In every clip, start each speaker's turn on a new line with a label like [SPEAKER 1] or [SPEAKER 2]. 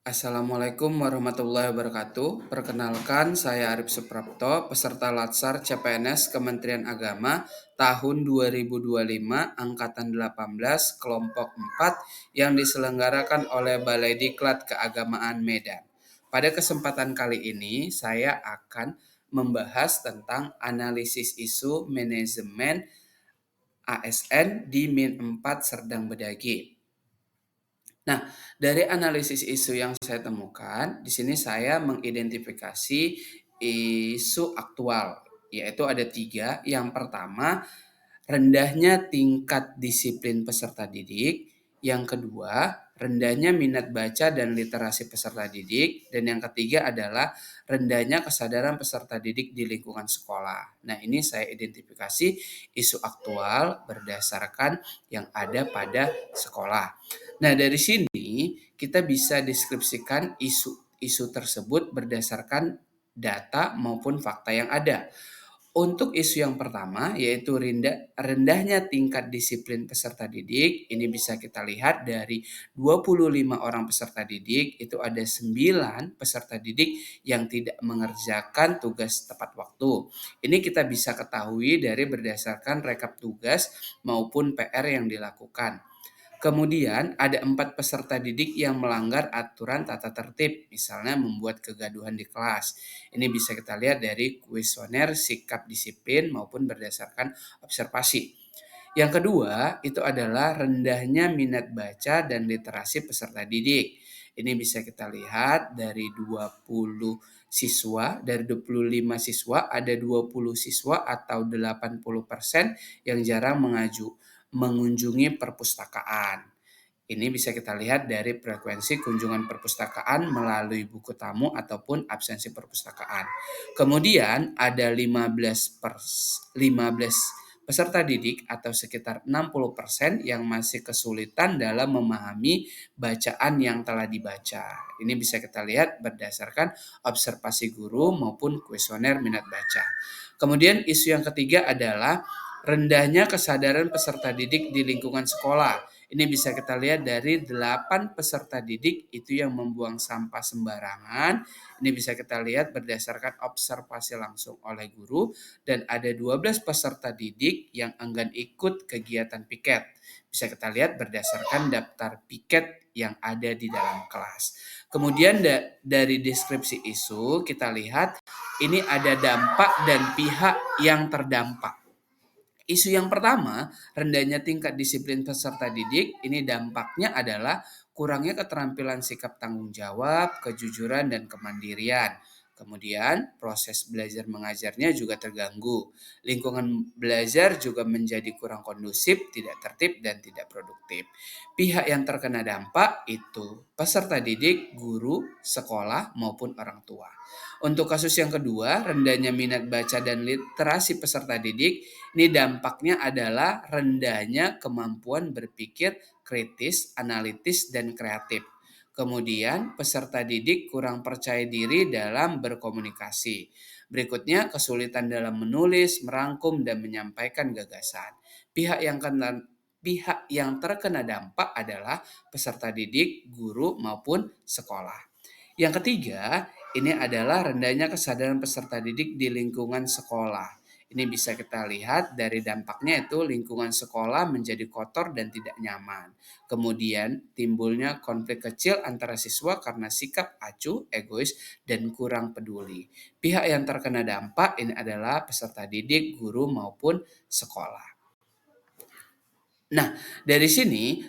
[SPEAKER 1] Assalamualaikum warahmatullahi wabarakatuh. Perkenalkan, saya Arif Suprapto, peserta Latsar CPNS Kementerian Agama tahun 2025, Angkatan 18, kelompok 4 yang diselenggarakan oleh Balai Diklat Keagamaan Medan. Pada kesempatan kali ini, saya akan membahas tentang analisis isu manajemen ASN di Min 4 Serdang Bedagi. Nah, dari analisis isu yang saya temukan, di sini saya mengidentifikasi isu aktual, yaitu ada tiga. Yang pertama, rendahnya tingkat disiplin peserta didik. Yang kedua, rendahnya minat baca dan literasi peserta didik. Dan yang ketiga adalah rendahnya kesadaran peserta didik di lingkungan sekolah. Nah, ini saya identifikasi isu aktual berdasarkan yang ada pada sekolah. Nah, dari sini kita bisa deskripsikan isu tersebut berdasarkan data maupun fakta yang ada. Untuk isu yang pertama, yaitu rendahnya tingkat disiplin peserta didik, ini bisa kita lihat dari 25 orang peserta didik, itu ada 9 peserta didik yang tidak mengerjakan tugas tepat waktu. Ini kita bisa ketahui dari berdasarkan rekap tugas maupun PR yang dilakukan. Kemudian ada 4 peserta didik yang melanggar aturan tata tertib, misalnya membuat kegaduhan di kelas. Ini bisa kita lihat dari kuesioner sikap disiplin maupun berdasarkan observasi. Yang kedua itu adalah rendahnya minat baca dan literasi peserta didik. Ini bisa kita lihat dari 20 siswa, dari 25 siswa ada 20 siswa atau 80% yang jarang mengunjungi perpustakaan. Ini bisa kita lihat dari frekuensi kunjungan perpustakaan melalui buku tamu ataupun absensi perpustakaan. Kemudian ada 15 peserta didik atau sekitar 60% yang masih kesulitan dalam memahami bacaan yang telah dibaca. Ini bisa kita lihat berdasarkan observasi guru maupun kuesioner minat baca. Kemudian isu yang ketiga adalah rendahnya kesadaran peserta didik di lingkungan sekolah. Ini bisa kita lihat dari 8 peserta didik itu yang membuang sampah sembarangan. Ini bisa kita lihat berdasarkan observasi langsung oleh guru dan ada 12 peserta didik yang enggan ikut kegiatan piket. Bisa kita lihat berdasarkan daftar piket yang ada di dalam kelas. Kemudian dari deskripsi isu kita lihat ini ada dampak dan pihak yang terdampak. Isu yang pertama, rendahnya tingkat disiplin peserta didik, ini dampaknya adalah kurangnya keterampilan sikap tanggung jawab, kejujuran, dan kemandirian. Kemudian proses belajar mengajarnya juga terganggu. Lingkungan belajar juga menjadi kurang kondusif, tidak tertib, dan tidak produktif. Pihak yang terkena dampak itu peserta didik, guru, sekolah, maupun orang tua. Untuk kasus yang kedua, rendahnya minat baca dan literasi peserta didik, ini dampaknya adalah rendahnya kemampuan berpikir kritis, analitis, dan kreatif. Kemudian peserta didik kurang percaya diri dalam berkomunikasi. Berikutnya kesulitan dalam menulis, merangkum, dan menyampaikan gagasan. Pihak yang terkena dampak adalah peserta didik, guru, maupun sekolah. Yang ketiga, ini adalah rendahnya kesadaran peserta didik di lingkungan sekolah. Ini bisa kita lihat dari dampaknya itu lingkungan sekolah menjadi kotor dan tidak nyaman. Kemudian timbulnya konflik kecil antara siswa karena sikap acuh, egois, dan kurang peduli. Pihak yang terkena dampak ini adalah peserta didik, guru, maupun sekolah. Nah, dari sini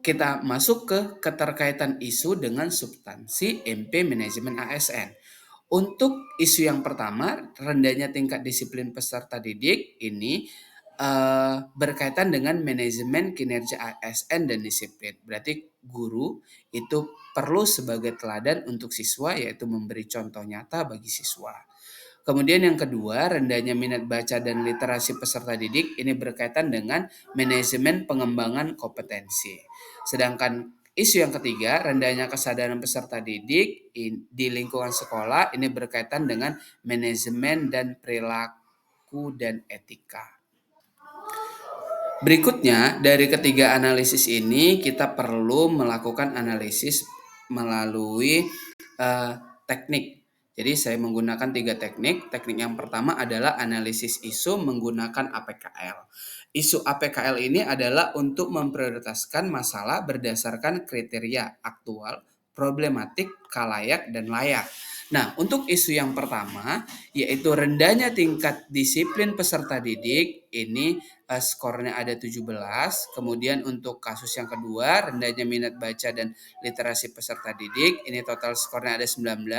[SPEAKER 1] kita masuk ke keterkaitan isu dengan substansi MP Manajemen ASN. Untuk isu yang pertama, rendahnya tingkat disiplin peserta didik ini berkaitan dengan manajemen kinerja ASN dan disiplin. Berarti guru itu perlu sebagai teladan untuk siswa, yaitu memberi contoh nyata bagi siswa. Kemudian yang kedua, rendahnya minat baca dan literasi peserta didik ini berkaitan dengan manajemen pengembangan kompetensi. Sedangkan isu yang ketiga, rendahnya kesadaran peserta didik di lingkungan sekolah ini berkaitan dengan manajemen dan perilaku dan etika. Berikutnya, dari ketiga analisis ini kita perlu melakukan analisis melalui teknik. Jadi saya menggunakan 3 teknik. Teknik yang pertama adalah analisis isu menggunakan APKL. Isu APKL ini adalah untuk memprioritaskan masalah berdasarkan kriteria aktual, problematik, kalayak, dan layak. Nah, untuk isu yang pertama, yaitu rendahnya tingkat disiplin peserta didik, ini skornya ada 17. Kemudian untuk kasus yang kedua, rendahnya minat baca dan literasi peserta didik, ini total skornya ada 19.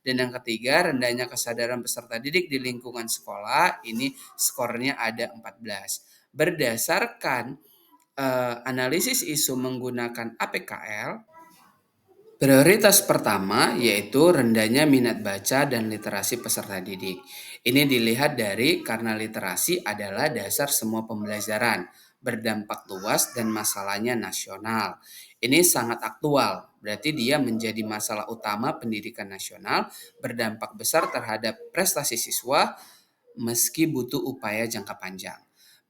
[SPEAKER 1] Dan yang ketiga, rendahnya kesadaran peserta didik di lingkungan sekolah, ini skornya ada 14. Berdasarkan analisis isu menggunakan APKL, prioritas pertama yaitu rendahnya minat baca dan literasi peserta didik. Ini dilihat dari karena literasi adalah dasar semua pembelajaran, berdampak luas dan masalahnya nasional. Ini sangat aktual, berarti dia menjadi masalah utama pendidikan nasional, berdampak besar terhadap prestasi siswa meski butuh upaya jangka panjang.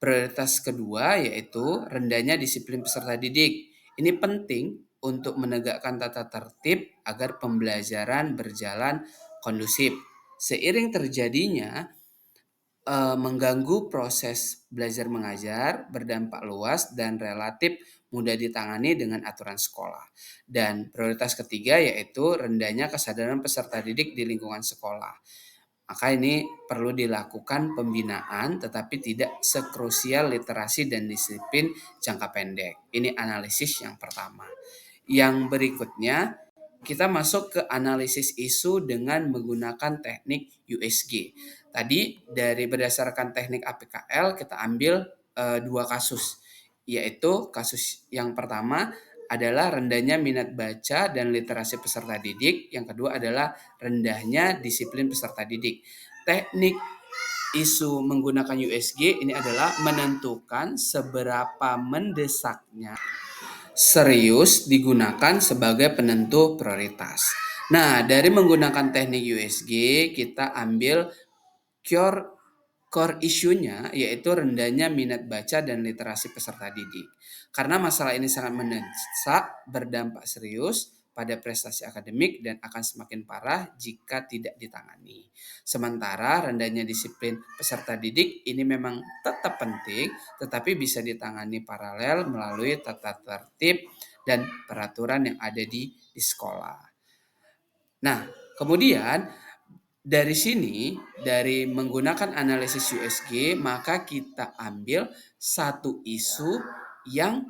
[SPEAKER 1] Prioritas kedua yaitu rendahnya disiplin peserta didik. Ini penting untuk menegakkan tata tertib agar pembelajaran berjalan kondusif. Seiring terjadinya mengganggu proses belajar mengajar, berdampak luas dan relatif mudah ditangani dengan aturan sekolah. Dan prioritas ketiga yaitu rendahnya kesadaran peserta didik di lingkungan sekolah. Maka ini perlu dilakukan pembinaan tetapi tidak sekrusial literasi dan disiplin jangka pendek. Ini analisis yang pertama. Yang berikutnya, kita masuk ke analisis isu dengan menggunakan teknik USG. Tadi dari berdasarkan teknik APKL kita ambil dua kasus, yaitu kasus yang pertama adalah rendahnya minat baca dan literasi peserta didik. Yang kedua adalah rendahnya disiplin peserta didik. Teknik isu menggunakan USG ini adalah menentukan seberapa mendesaknya serius digunakan sebagai penentu prioritas. Nah, dari menggunakan teknik USG, kita ambil core isunya yaitu rendahnya minat baca dan literasi peserta didik. Karena masalah ini sangat mendesak, berdampak serius pada prestasi akademik dan akan semakin parah jika tidak ditangani. Sementara rendahnya disiplin peserta didik ini memang tetap penting, tetapi bisa ditangani paralel melalui tata tertib dan peraturan yang ada di sekolah. Nah, kemudian dari sini, dari menggunakan analisis USG, maka kita ambil satu isu yang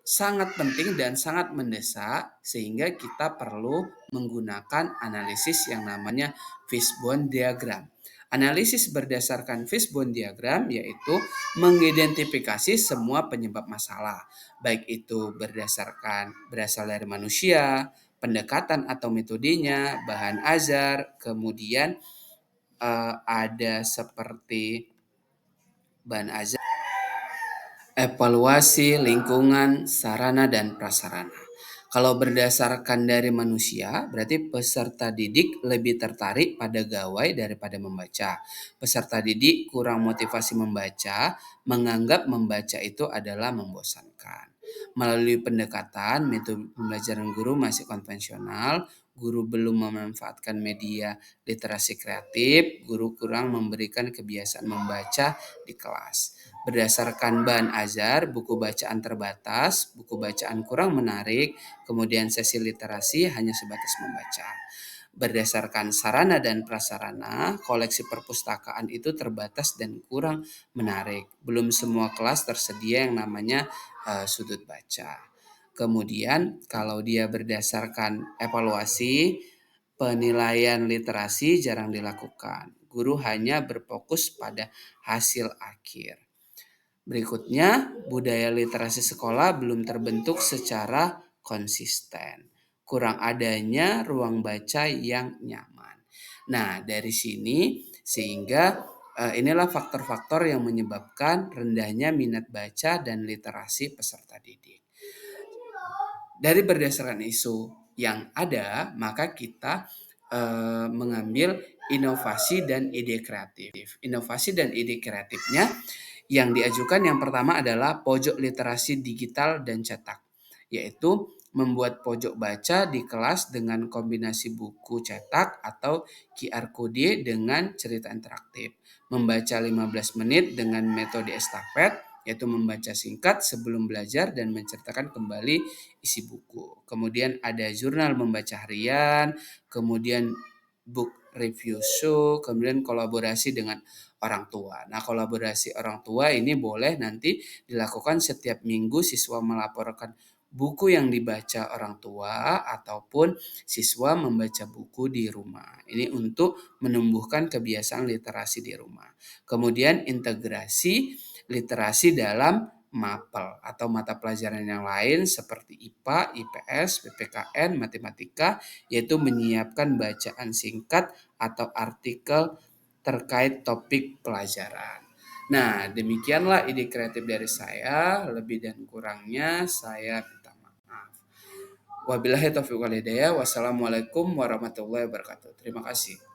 [SPEAKER 1] sangat penting dan sangat mendesak sehingga kita perlu menggunakan analisis yang namanya fishbone diagram. Analisis berdasarkan fishbone diagram yaitu mengidentifikasi semua penyebab masalah, baik itu berasal dari manusia, pendekatan atau metodenya, bahan ajar, kemudian ada seperti bahan ajar, evaluasi lingkungan, sarana dan prasarana. Kalau berdasarkan dari manusia, berarti peserta didik lebih tertarik pada gawai daripada membaca. Peserta didik kurang motivasi membaca, menganggap membaca itu adalah membosankan. Melalui pendekatan, metode pembelajaran guru masih konvensional, guru belum memanfaatkan media literasi kreatif, guru kurang memberikan kebiasaan membaca di kelas. Berdasarkan bahan ajar, buku bacaan terbatas, buku bacaan kurang menarik, kemudian sesi literasi hanya sebatas membaca. Berdasarkan sarana dan prasarana, koleksi perpustakaan itu terbatas dan kurang menarik. Belum semua kelas tersedia yang namanya sudut baca. Kemudian kalau dia berdasarkan evaluasi, penilaian literasi jarang dilakukan. Guru hanya berfokus pada hasil akhir. Berikutnya, budaya literasi sekolah belum terbentuk secara konsisten. Kurang adanya ruang baca yang nyaman. Nah, dari sini sehingga inilah faktor-faktor yang menyebabkan rendahnya minat baca dan literasi peserta didik. Dari berdasarkan isu yang ada, maka kita mengambil inovasi dan ide kreatif. Inovasi dan ide kreatifnya yang diajukan yang pertama adalah pojok literasi digital dan cetak, yaitu membuat pojok baca di kelas dengan kombinasi buku cetak atau QR Code dengan cerita interaktif. Membaca 15 menit dengan metode estafet, yaitu membaca singkat sebelum belajar dan menceritakan kembali isi buku. Kemudian ada jurnal membaca harian, kemudian book review show, kemudian kolaborasi dengan orang tua. Nah, kolaborasi orang tua ini boleh nanti dilakukan setiap minggu siswa melaporkan buku yang dibaca orang tua ataupun siswa membaca buku di rumah. Ini untuk menumbuhkan kebiasaan literasi di rumah. Kemudian integrasi literasi dalam MAPEL atau mata pelajaran yang lain seperti IPA, IPS, PPKN, matematika, yaitu menyiapkan bacaan singkat atau artikel terkait topik pelajaran. Nah, demikianlah ide kreatif dari saya. Lebih dan kurangnya saya minta maaf. Wabillahi taufiq wal hidayah. Wassalamualaikum warahmatullahi wabarakatuh. Terima kasih.